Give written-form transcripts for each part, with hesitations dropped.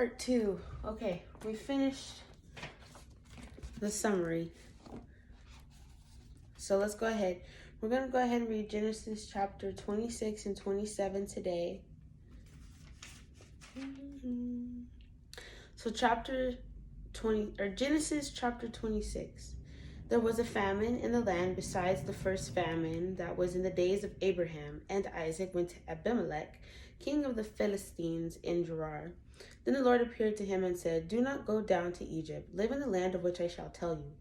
part 2. Okay, we finished the summary. So let's go ahead. We're going to go ahead and read Genesis chapter 26 and 27 today. So Genesis chapter 26. There was a famine in the land besides the first famine that was in the days of Abraham, and Isaac went to Abimelech, king of the Philistines, in Gerar. Then the Lord appeared to him and said, "Do not go down to Egypt. Live in the land of which I shall tell you.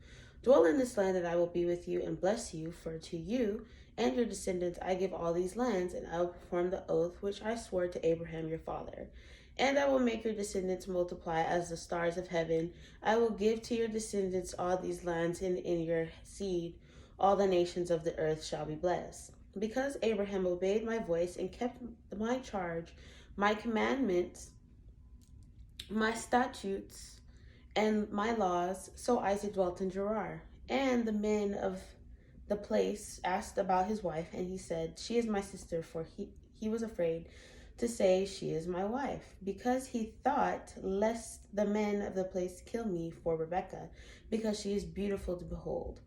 Dwell in this land, and I will be with you and bless you, for to you and your descendants I give all these lands, and I will perform the oath which I swore to Abraham your father. And I will make your descendants multiply as the stars of heaven. I will give to your descendants all these lands, and in your seed all the nations of the earth shall be blessed. Because Abraham obeyed my voice and kept my charge, my commandments, my statutes, and my laws, so Isaac dwelt in Gerar. And the men of the place asked about his wife, and he said, 'She is my sister,' for he was afraid to say, 'She is my wife,' because he thought, lest the men of the place kill me for Rebekah, because she is beautiful to behold.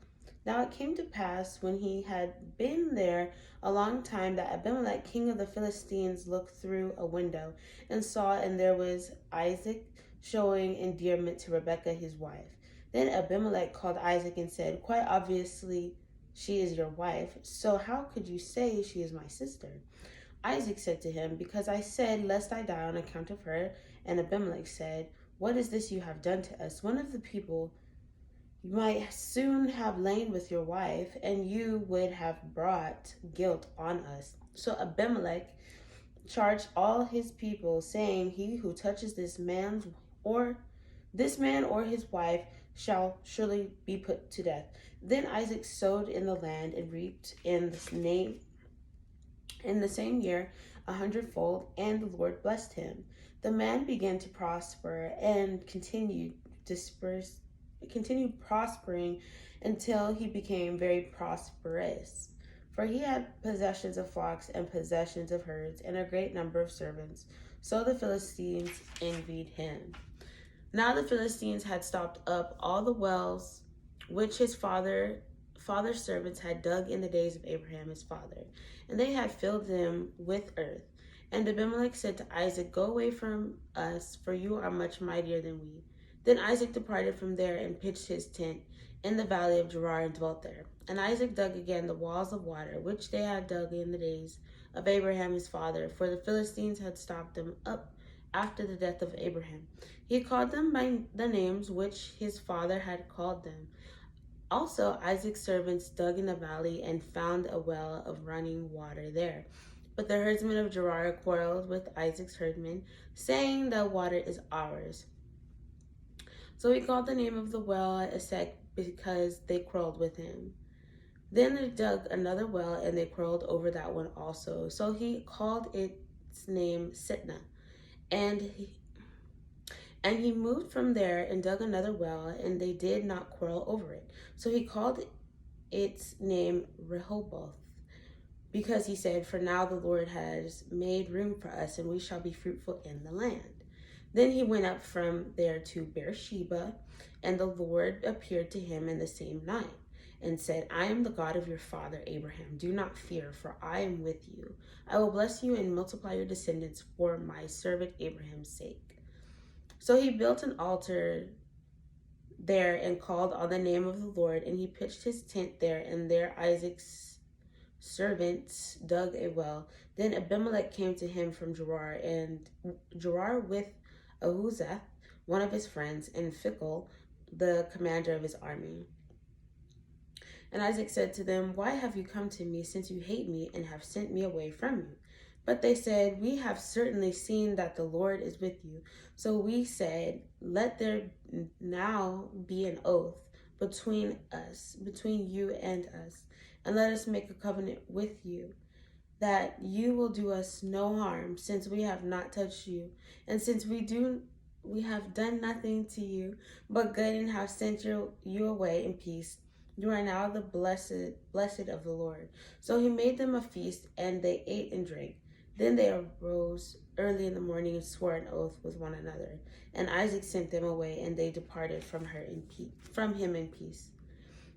Now it came to pass, when he had been there a long time, that Abimelech, king of the Philistines, looked through a window and saw, and there was Isaac showing endearment to Rebekah his wife. Then Abimelech called Isaac and said, 'Quite obviously she is your wife, so how could you say she is my sister?' Isaac said to him, 'Because I said, lest I die on account of her.' And Abimelech said, 'What is this you have done to us? One of the people might soon have lain with your wife, and you would have brought guilt on us.' So Abimelech charged all his people, saying, 'He who touches this man or his wife shall surely be put to death.' Then Isaac sowed in the land and reaped in the same year 100-fold, and the Lord blessed him. The man began to prosper and continued prospering until he became very prosperous. For he had possessions of flocks and possessions of herds and a great number of servants. So the Philistines envied him. Now the Philistines had stopped up all the wells which his father's servants had dug in the days of Abraham his father, and they had filled them with earth. And Abimelech said to Isaac, 'Go away from us, for you are much mightier than we.' Then Isaac departed from there and pitched his tent in the valley of Gerar and dwelt there. And Isaac dug again the wells of water, which they had dug in the days of Abraham his father, for the Philistines had stopped them up after the death of Abraham. He called them by the names which his father had called them. Also Isaac's servants dug in the valley and found a well of running water there. But the herdsmen of Gerar quarreled with Isaac's herdmen, saying, 'The water is ours.' So he called the name of the well Esek, because they quarreled with him. Then they dug another well, and they quarreled over that one also. So he called its name Sitnah. And he moved from there and dug another well, and they did not quarrel over it. So he called its name Rehoboth, because he said, 'For now the Lord has made room for us, and we shall be fruitful in the land.' Then he went up from there to Beersheba, and the Lord appeared to him in the same night, and said, 'I am the God of your father Abraham. Do not fear, for I am with you. I will bless you and multiply your descendants for my servant Abraham's sake.' So he built an altar there and called on the name of the Lord, and he pitched his tent there, and there Isaac's servants dug a well. Then Abimelech came to him from Gerar with Ahuzath, one of his friends, and Phicol, the commander of his army. And Isaac said to them, 'Why have you come to me, since you hate me and have sent me away from you?' But they said, 'We have certainly seen that the Lord is with you.' So we said, 'Let there now be an oath between you and us, and let us make a covenant with you, that you will do us no harm, since we have not touched you, and since we have done nothing to you but good, and have sent you away in peace. You are now the blessed of the Lord.' So he made them a feast, and they ate and drank. Then they arose early in the morning and swore an oath with one another. And Isaac sent them away, and they departed from him in peace.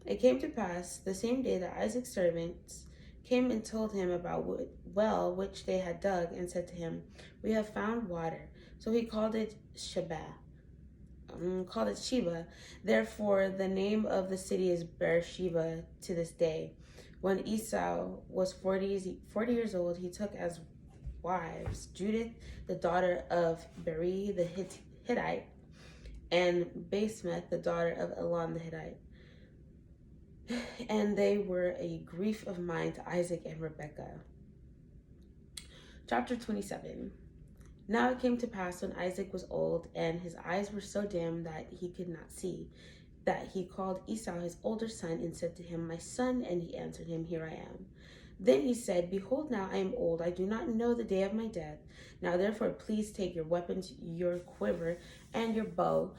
It came to pass the same day that Isaac's servants came and told him about well which they had dug, and said to him, "We have found water." So he called it Sheba. Therefore, the name of the city is Beersheba to this day. When Esau was 40 years old, he took as wives Judith, the daughter of Beri the Hittite, and Basemath, the daughter of Elon the Hittite. And they were a grief of mind to Isaac and Rebekah. Chapter 27. Now it came to pass when Isaac was old, and his eyes were so dim that he could not see, that he called Esau his older son, and said to him, "My son," and he answered him, "Here I am." Then he said, "Behold, now I am old, I do not know the day of my death. Now therefore please take your weapons, your quiver, and your bow,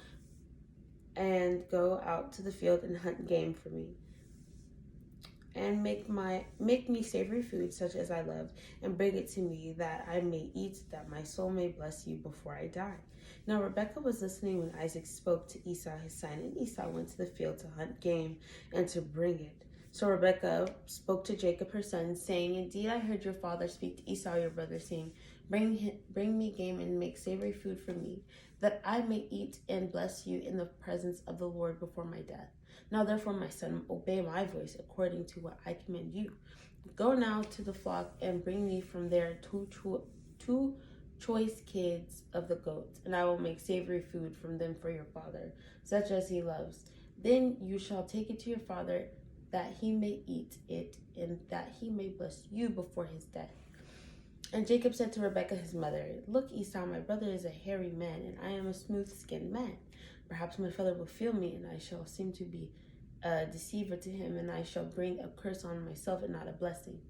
and go out to the field and hunt game for me. And make me savory food such as I love, and bring it to me, that I may eat, that my soul may bless you before I die." Now Rebekah was listening when Isaac spoke to Esau his son, and Esau went to the field to hunt game and to bring it. So Rebekah spoke to Jacob her son, saying, "Indeed I heard your father speak to Esau your brother, saying, Bring me game and make savory food for me, that I may eat and bless you in the presence of the Lord before my death. Now therefore, my son, obey my voice according to what I command you. Go now to the flock and bring me from there two choice kids of the goats, and I will make savory food from them for your father, such as he loves. Then you shall take it to your father, that he may eat it, and that he may bless you before his death." And Jacob said to Rebekah his mother, "Look, Esau, my brother is a hairy man, and I am a smooth-skinned man. Perhaps my father will feel me, and I shall seem to be a deceiver to him, and I shall bring a curse on myself and not a blessing."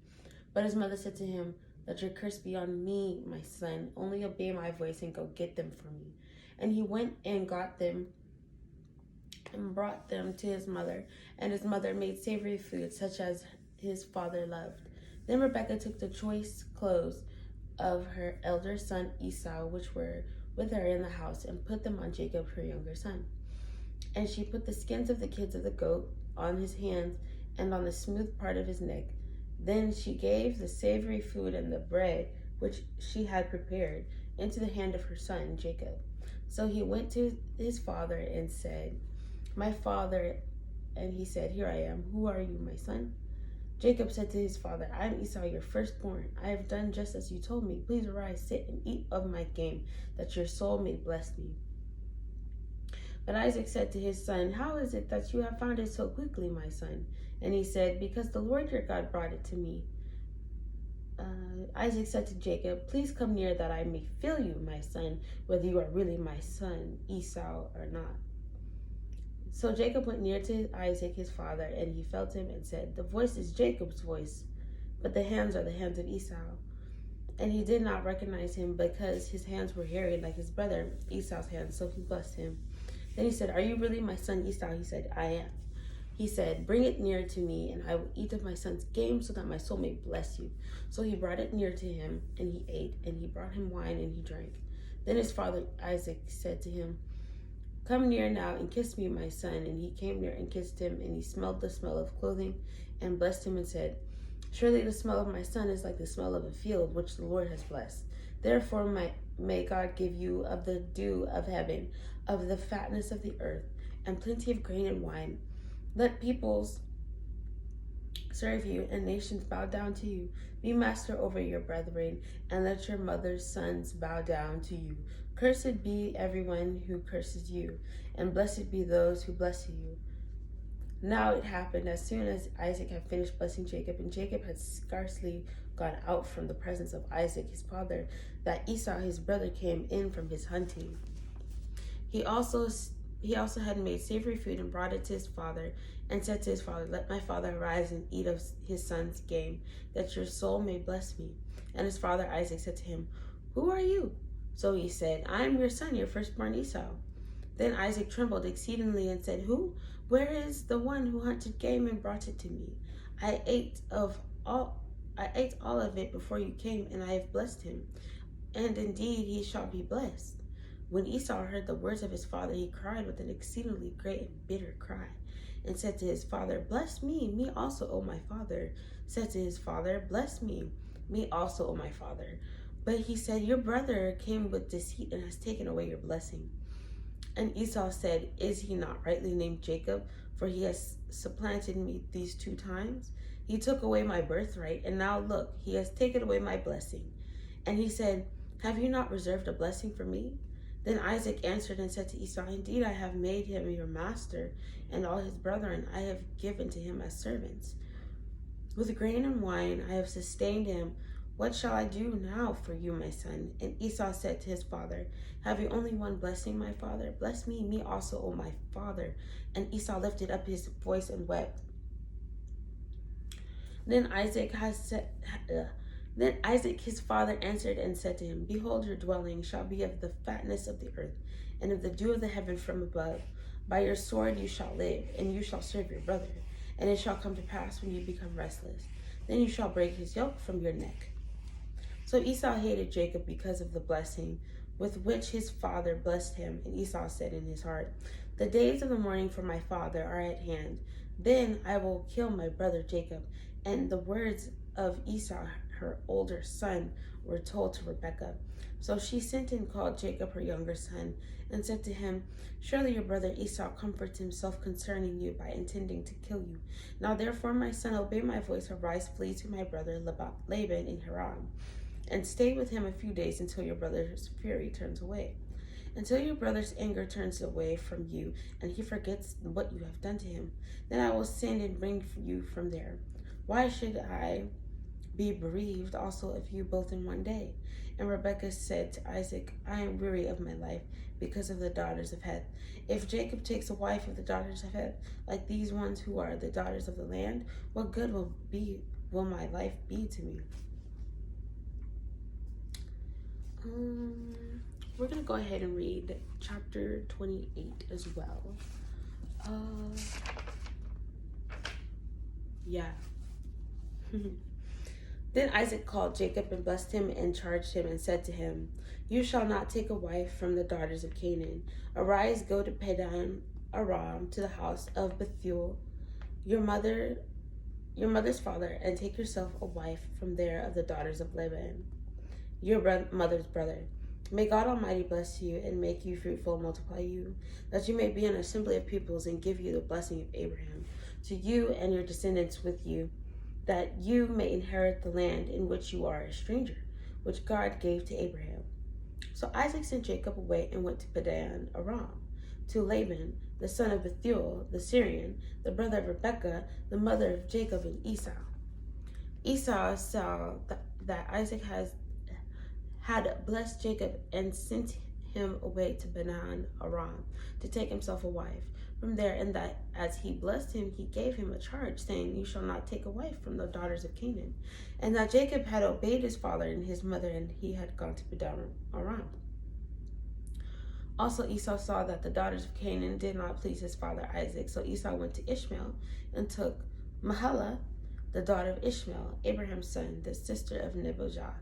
But his mother said to him, "Let your curse be on me, my son. Only obey my voice and go get them for me." And he went and got them and brought them to his mother, and his mother made savory food such as his father loved. Then Rebekah took the choice clothes of her elder son Esau, which were with her in the house, and put them on Jacob her younger son. And she put the skins of the kids of the goat on his hands and on the smooth part of his neck. Then she gave the savory food and the bread which she had prepared into the hand of her son Jacob. So he went to his father and said, "My father," and he said, "Here I am. Who are you, my son?" Jacob said to his father, "I am Esau, your firstborn. I have done just as you told me. Please arise, sit, and eat of my game, that your soul may bless me." But Isaac said to his son, "How is it that you have found it so quickly, my son?" And he said, "Because the Lord your God brought it to me." Isaac said to Jacob, "Please come near, that I may feel you, my son, whether you are really my son Esau or not." So Jacob went near to Isaac his father, and he felt him and said, "The voice is Jacob's voice, but the hands are the hands of Esau." And he did not recognize him, because his hands were hairy like his brother Esau's hands, so he blessed him. Then he said, "Are you really my son Esau?" He said, "I am." He said, "Bring it near to me, and I will eat of my son's game, so that my soul may bless you." So he brought it near to him, and he ate, and he brought him wine, and he drank. Then his father Isaac said to him, "Come near now and kiss me, my son." And he came near and kissed him, and he smelled the smell of clothing, and blessed him and said, "Surely the smell of my son is like the smell of a field which the Lord has blessed. Therefore may God give you of the dew of heaven, of the fatness of the earth, and plenty of grain and wine. Let peoples serve you, and nations bow down to you. Be master over your brethren, and let your mother's sons bow down to you. Cursed be everyone who curses you, and blessed be those who bless you." Now it happened, as soon as Isaac had finished blessing Jacob, and Jacob had scarcely gone out from the presence of Isaac his father, that Esau his brother came in from his hunting. He also had made savory food and brought it to his father, and said to his father, "Let my father arise and eat of his son's game, that your soul may bless me." And his father Isaac said to him, "Who are you?" So he said, "I am your son, your firstborn Esau." Then Isaac trembled exceedingly and said, Where is the one who hunted game and brought it to me? I ate all of it before you came, and I have blessed him." and indeed he shall be blessed. When Esau heard the words of his father, he cried with an exceedingly great and bitter cry, and said to his father, Bless me, me also, O my father. Said to his father, Bless me, me also, O my father. But he said, Your brother came with deceit and has taken away your blessing. And Esau said, Is he not rightly named Jacob? For he has supplanted me these 2 times. He took away my birthright, and now look, he has taken away my blessing. And he said, Have you not reserved a blessing for me? Then Isaac answered and said to Esau, Indeed, I have made him your master, and all his brethren I have given to him as servants. With grain and wine I have sustained him. What shall I do now for you, my son? And Esau said to his father, Have you only one blessing, my father? Bless me, me also, O my father. And Esau lifted up his voice and wept. Then Isaac his father answered and said to him, Behold, your dwelling shall be of the fatness of the earth, and of the dew of the heaven from above. By your sword you shall live, and you shall serve your brother. And it shall come to pass when you become restless, then you shall break his yoke from your neck. So Esau hated Jacob because of the blessing with which his father blessed him. And Esau said in his heart, The days of the mourning for my father are at hand. Then I will kill my brother Jacob. And the words of Esau, her older son, were told to Rebekah. So she sent and called Jacob, her younger son, and said to him, Surely your brother Esau comforts himself concerning you by intending to kill you. Now therefore, my son, obey my voice, arise, flee to my brother Laban in Haran, and stay with him a few days until your brother's fury turns away. Until your brother's anger turns away from you, and he forgets what you have done to him. Then I will send and bring you from there. Why should I be bereaved also of you both in one day? And Rebekah said to Isaac, I am weary of my life because of the daughters of Heth. If Jacob takes a wife of the daughters of Heth, like these ones who are the daughters of the land, what good will my life be to me? We're going to go ahead and read chapter 28 as well. Then Isaac called Jacob and blessed him and charged him and said to him, You shall not take a wife from the daughters of Canaan. Arise, go to Padan Aram, to the house of Bethuel, your mother's father, and take yourself a wife from there of the daughters of Laban, your mother's brother. May God Almighty bless you and make you fruitful and multiply you, that you may be an assembly of peoples and give you the blessing of Abraham, to you and your descendants with you, that you may inherit the land in which you are a stranger, which God gave to Abraham. So Isaac sent Jacob away and went to Padan Aram, to Laban, the son of Bethuel, the Syrian, the brother of Rebekah, the mother of Jacob and Esau. Esau saw that Isaac had blessed Jacob and sent him away to Padan Aram to take himself a wife from there, and that as he blessed him, he gave him a charge, saying, You shall not take a wife from the daughters of Canaan. And that Jacob had obeyed his father and his mother, and he had gone to Padan Aram. Also Esau saw that the daughters of Canaan did not please his father Isaac, so Esau went to Ishmael and took Mahlah, the daughter of Ishmael, Abraham's son, the sister of Nebajoth,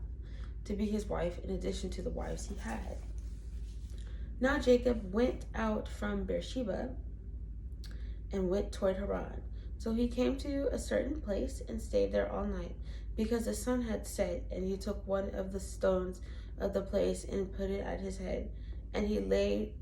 to be his wife, in addition to the wives he had. Now Jacob went out from Beersheba and went toward Haran. So he came to a certain place and stayed there all night, because the sun had set. And he took one of the stones of the place and put it at his head, and he lay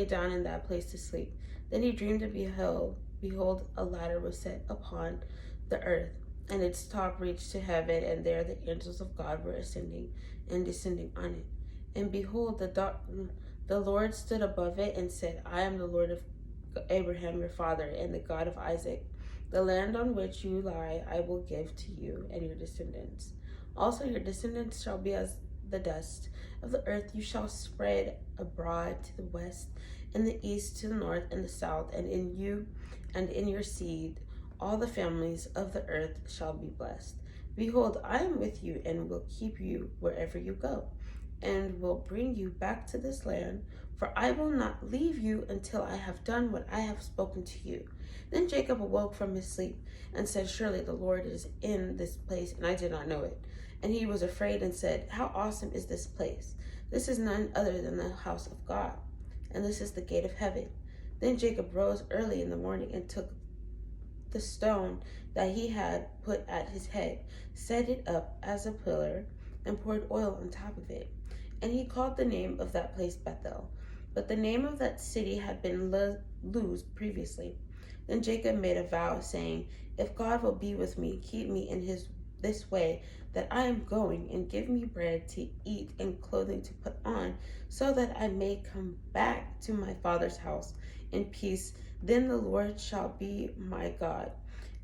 down in that place to sleep. Then he dreamed and behold, a ladder was set upon the earth, and its top reached to heaven, and there the angels of God were ascending and descending on it. And behold, the Lord stood above it and said, I am the Lord of Abraham your father, and the God of Isaac. The land on which you lie I will give to you and your descendants. Also your descendants shall be as the dust of the earth. You shall spread abroad to the west, and the east, to the north and the south, and in you and in your seed all the families of the earth shall be blessed. Behold, I am with you and will keep you wherever you go, and will bring you back to this land, for I will not leave you until I have done what I have spoken to you. Then Jacob awoke from his sleep and said, Surely the Lord is in this place, and I did not know it. And he was afraid and said, "How awesome is this place! This is none other than the house of God, and this is the gate of heaven." Then Jacob rose early in the morning and took the stone that he had put at his head, set it up as a pillar, and poured oil on top of it. And he called the name of that place Bethel. But the name of that city had been Luz previously. Then Jacob made a vow, saying, "If God will be with me, keep me in this way that I am going, and give me bread to eat and clothing to put on, so that I may come back to my father's house in peace, then the Lord shall be my God.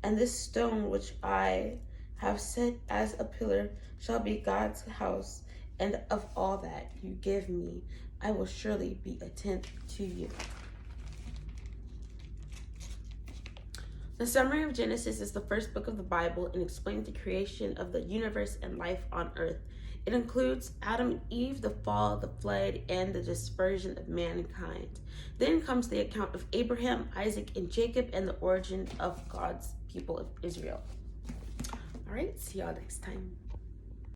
And this stone which I have set as a pillar shall be God's house, and of all that you give me, I will surely be a tenth to you." The summary of Genesis is the first book of the Bible and explains the creation of the universe and life on earth. It includes Adam and Eve, the fall, the flood, and the dispersion of mankind. Then comes the account of Abraham, Isaac, and Jacob, and the origin of God's people of Israel. All right, see y'all next time.